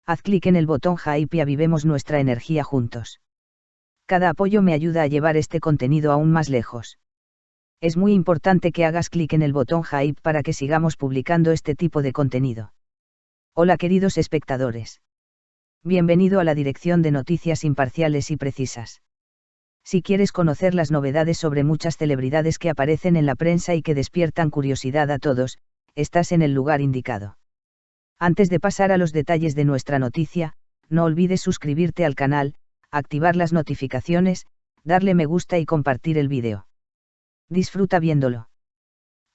Haz clic en el botón Hype y avivemos nuestra energía juntos. Cada apoyo me ayuda a llevar este contenido aún más lejos. Es muy importante que hagas clic en el botón Hype para que sigamos publicando este tipo de contenido. Hola queridos espectadores. Bienvenido a la dirección de noticias imparciales y precisas. Si quieres conocer las novedades sobre muchas celebridades que aparecen en la prensa y que despiertan curiosidad a todos, estás en el lugar indicado. Antes de pasar a los detalles de nuestra noticia, no olvides suscribirte al canal, activar las notificaciones, darle me gusta y compartir el vídeo. Disfruta viéndolo.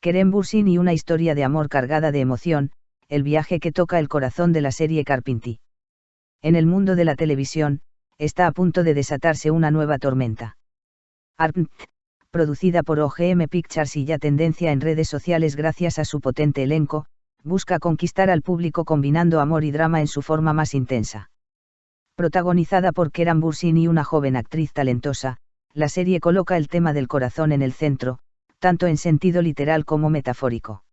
Kerem Bürsin y una historia de amor cargada de emoción, el viaje que toca el corazón de la serie Carpinti. En el mundo de la televisión, está a punto de desatarse una nueva tormenta. Carpinti, producida por OGM Pictures y ya tendencia en redes sociales gracias a su potente elenco, busca conquistar al público combinando amor y drama en su forma más intensa. Protagonizada por Kerem Bürsin y una joven actriz talentosa, la serie coloca el tema del corazón en el centro, tanto en sentido literal como metafórico.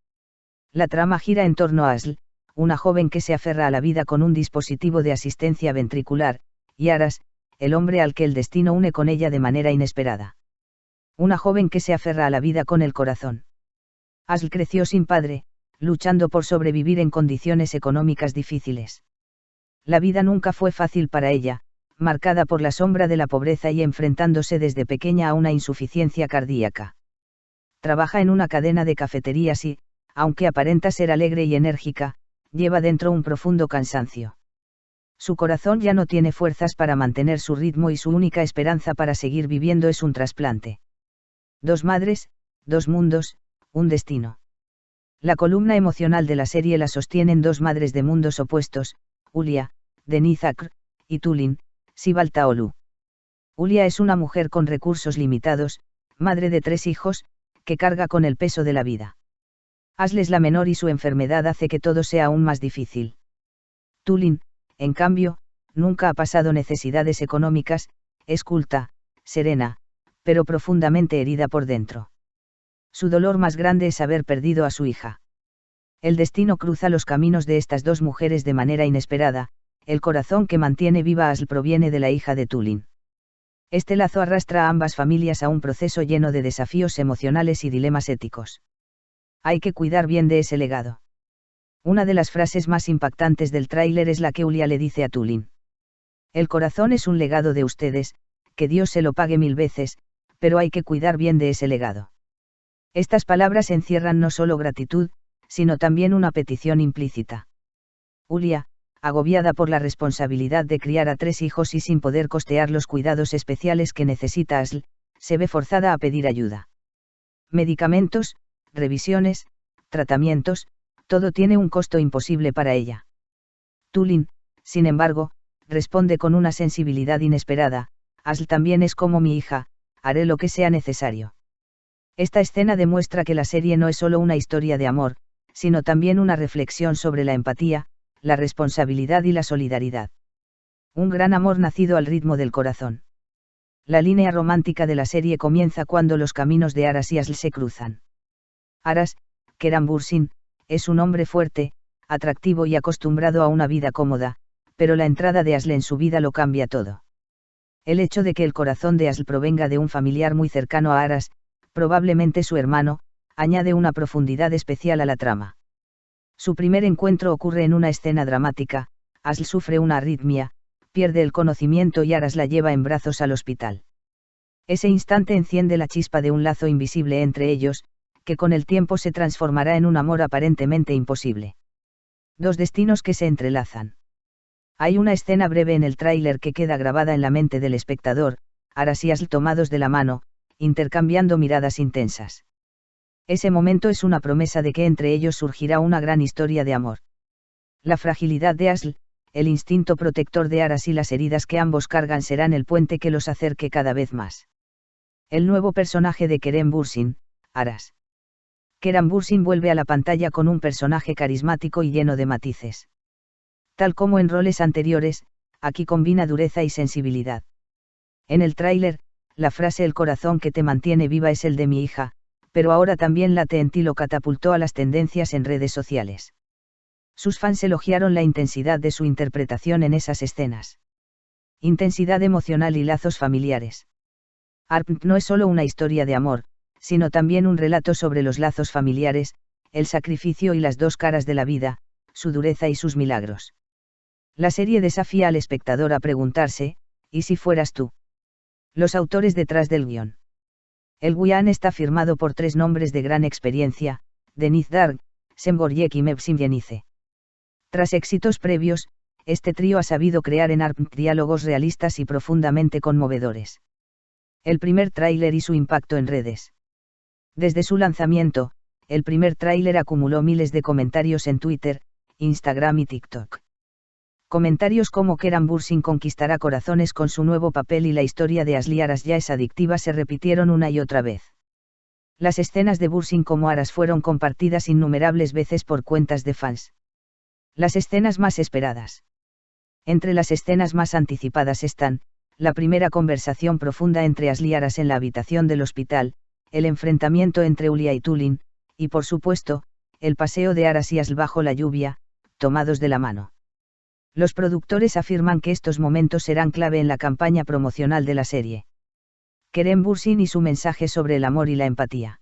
La trama gira en torno a Asl, una joven que se aferra a la vida con un dispositivo de asistencia ventricular, y Aras, el hombre al que el destino une con ella de manera inesperada. Una joven que se aferra a la vida con el corazón. Asl creció sin padre, luchando por sobrevivir en condiciones económicas difíciles. La vida nunca fue fácil para ella, marcada por la sombra de la pobreza y enfrentándose desde pequeña a una insuficiencia cardíaca. Trabaja en una cadena de cafeterías y, aunque aparenta ser alegre y enérgica, lleva dentro un profundo cansancio. Su corazón ya no tiene fuerzas para mantener su ritmo y su única esperanza para seguir viviendo es un trasplante. Dos madres, dos mundos, un destino. La columna emocional de la serie la sostienen dos madres de mundos opuestos, Hulya, Deniz Akr, y Tulin, Sibel Taolu. Hulya es una mujer con recursos limitados, madre de 3 hijos, que carga con el peso de la vida. Asl es la menor y su enfermedad hace que todo sea aún más difícil. Tulin, en cambio, nunca ha pasado necesidades económicas, es culta, serena, pero profundamente herida por dentro. Su dolor más grande es haber perdido a su hija. El destino cruza los caminos de estas dos mujeres de manera inesperada, el corazón que mantiene viva a Asl proviene de la hija de Tulin. Este lazo arrastra a ambas familias a un proceso lleno de desafíos emocionales y dilemas éticos. Hay que cuidar bien de ese legado. Una de las frases más impactantes del tráiler es la que Hulya le dice a Tulin. El corazón es un legado de ustedes, que Dios se lo pague 1000 veces, pero hay que cuidar bien de ese legado. Estas palabras encierran no solo gratitud, sino también una petición implícita. Hulya, agobiada por la responsabilidad de criar a 3 hijos y sin poder costear los cuidados especiales que necesita Asl, se ve forzada a pedir ayuda. Medicamentos, revisiones, tratamientos, todo tiene un costo imposible para ella. Tulin, sin embargo, responde con una sensibilidad inesperada, Asl también es como mi hija, haré lo que sea necesario. Esta escena demuestra que la serie no es solo una historia de amor, sino también una reflexión sobre la empatía, la responsabilidad y la solidaridad. Un gran amor nacido al ritmo del corazón. La línea romántica de la serie comienza cuando los caminos de Aras y Asl se cruzan. Aras, Kerem Bürsin, es un hombre fuerte, atractivo y acostumbrado a una vida cómoda, pero la entrada de Asl en su vida lo cambia todo. El hecho de que el corazón de Asl provenga de un familiar muy cercano a Aras, probablemente su hermano, añade una profundidad especial a la trama. Su primer encuentro ocurre en una escena dramática, Asl sufre una arritmia, pierde el conocimiento y Aras la lleva en brazos al hospital. Ese instante enciende la chispa de un lazo invisible entre ellos, que con el tiempo se transformará en un amor aparentemente imposible. Dos destinos que se entrelazan. Hay una escena breve en el tráiler que queda grabada en la mente del espectador, Aras y Asl tomados de la mano, intercambiando miradas intensas. Ese momento es una promesa de que entre ellos surgirá una gran historia de amor. La fragilidad de Asl, el instinto protector de Aras y las heridas que ambos cargan serán el puente que los acerque cada vez más. El nuevo personaje de Kerem Bürsin, Aras. Kerem Bürsin vuelve a la pantalla con un personaje carismático y lleno de matices. Tal como en roles anteriores, aquí combina dureza y sensibilidad. En el tráiler, la frase "el corazón que te mantiene viva es el de mi hija", pero ahora también late en ti lo catapultó a las tendencias en redes sociales. Sus fans elogiaron la intensidad de su interpretación en esas escenas. Intensidad emocional y lazos familiares. Arpent no es solo una historia de amor, sino también un relato sobre los lazos familiares, el sacrificio y las dos caras de la vida, su dureza y sus milagros. La serie desafía al espectador a preguntarse, ¿y si fueras tú? Los autores detrás del guión. El guión está firmado por 3 nombres de gran experiencia, Denis Dark, Sem Borjek y Mevsim Yenice. Tras éxitos previos, este trío ha sabido crear en Arpent diálogos realistas y profundamente conmovedores. El primer tráiler y su impacto en redes. Desde su lanzamiento, el primer tráiler acumuló miles de comentarios en Twitter, Instagram y TikTok. Comentarios como Keran Bursin conquistará corazones con su nuevo papel y la historia de Asli Aras ya es adictiva se repitieron una y otra vez. Las escenas de Bursin como Aras fueron compartidas innumerables veces por cuentas de fans. Las escenas más esperadas. Entre las escenas más anticipadas están, la primera conversación profunda entre Asli Aras en la habitación del hospital, el enfrentamiento entre Ulia y Tulin, y por supuesto, el paseo de Aras y Asl bajo la lluvia, tomados de la mano. Los productores afirman que estos momentos serán clave en la campaña promocional de la serie. Kerem Bürsin y su mensaje sobre el amor y la empatía.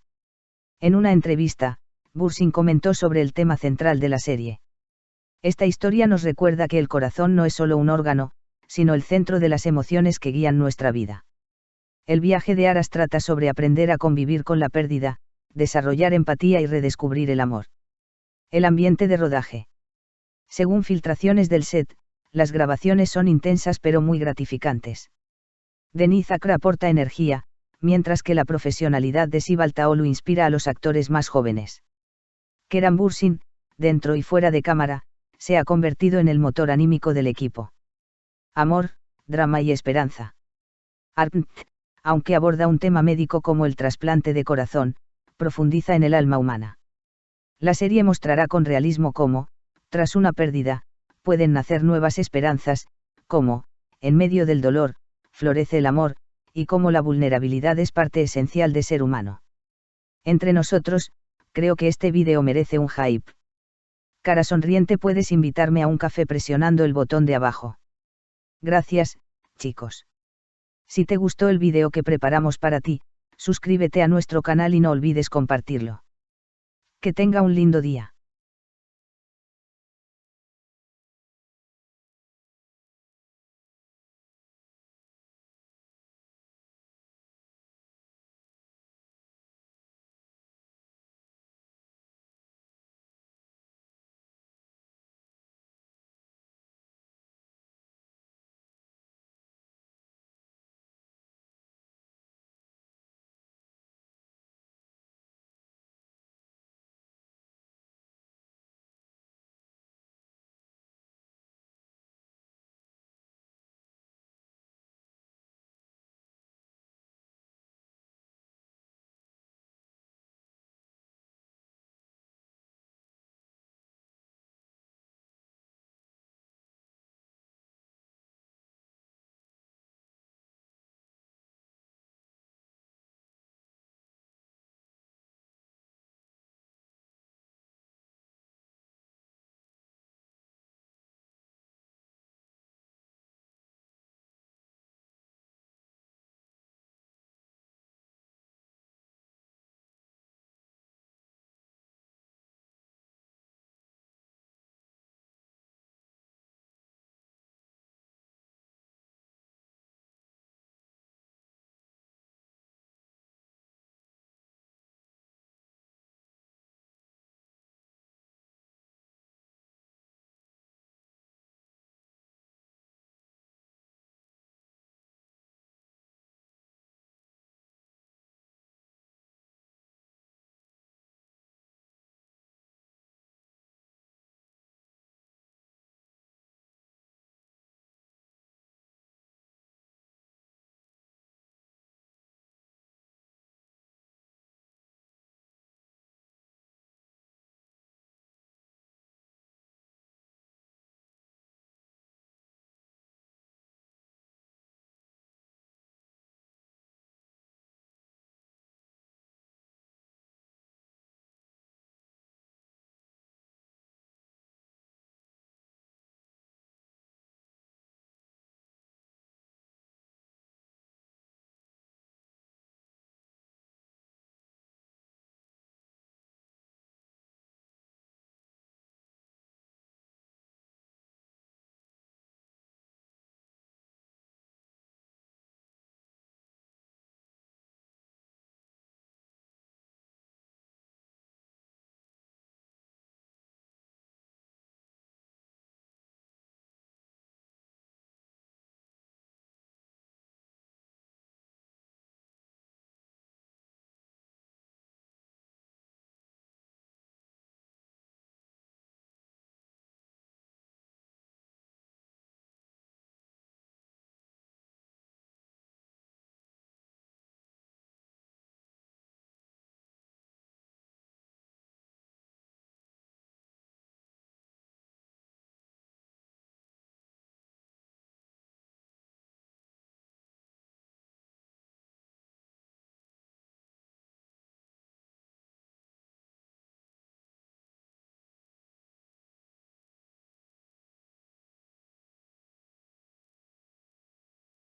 En una entrevista, Bürsin comentó sobre el tema central de la serie. Esta historia nos recuerda que el corazón no es solo un órgano, sino el centro de las emociones que guían nuestra vida. El viaje de Aras trata sobre aprender a convivir con la pérdida, desarrollar empatía y redescubrir el amor. El ambiente de rodaje. Según filtraciones del set, las grabaciones son intensas pero muy gratificantes. Deniz Akra aporta energía, mientras que la profesionalidad de Sibal Taolu inspira a los actores más jóvenes. Kerem Bürsin, dentro y fuera de cámara, se ha convertido en el motor anímico del equipo. Amor, drama y esperanza. Arpent, aunque aborda un tema médico como el trasplante de corazón, profundiza en el alma humana. La serie mostrará con realismo cómo, tras una pérdida, pueden nacer nuevas esperanzas, cómo, en medio del dolor, florece el amor, y cómo la vulnerabilidad es parte esencial de ser humano. Entre nosotros, creo que este vídeo merece un hype. Cara sonriente, puedes invitarme a un café presionando el botón de abajo. Gracias, chicos. Si te gustó el vídeo que preparamos para ti, suscríbete a nuestro canal y no olvides compartirlo. Que tenga un lindo día.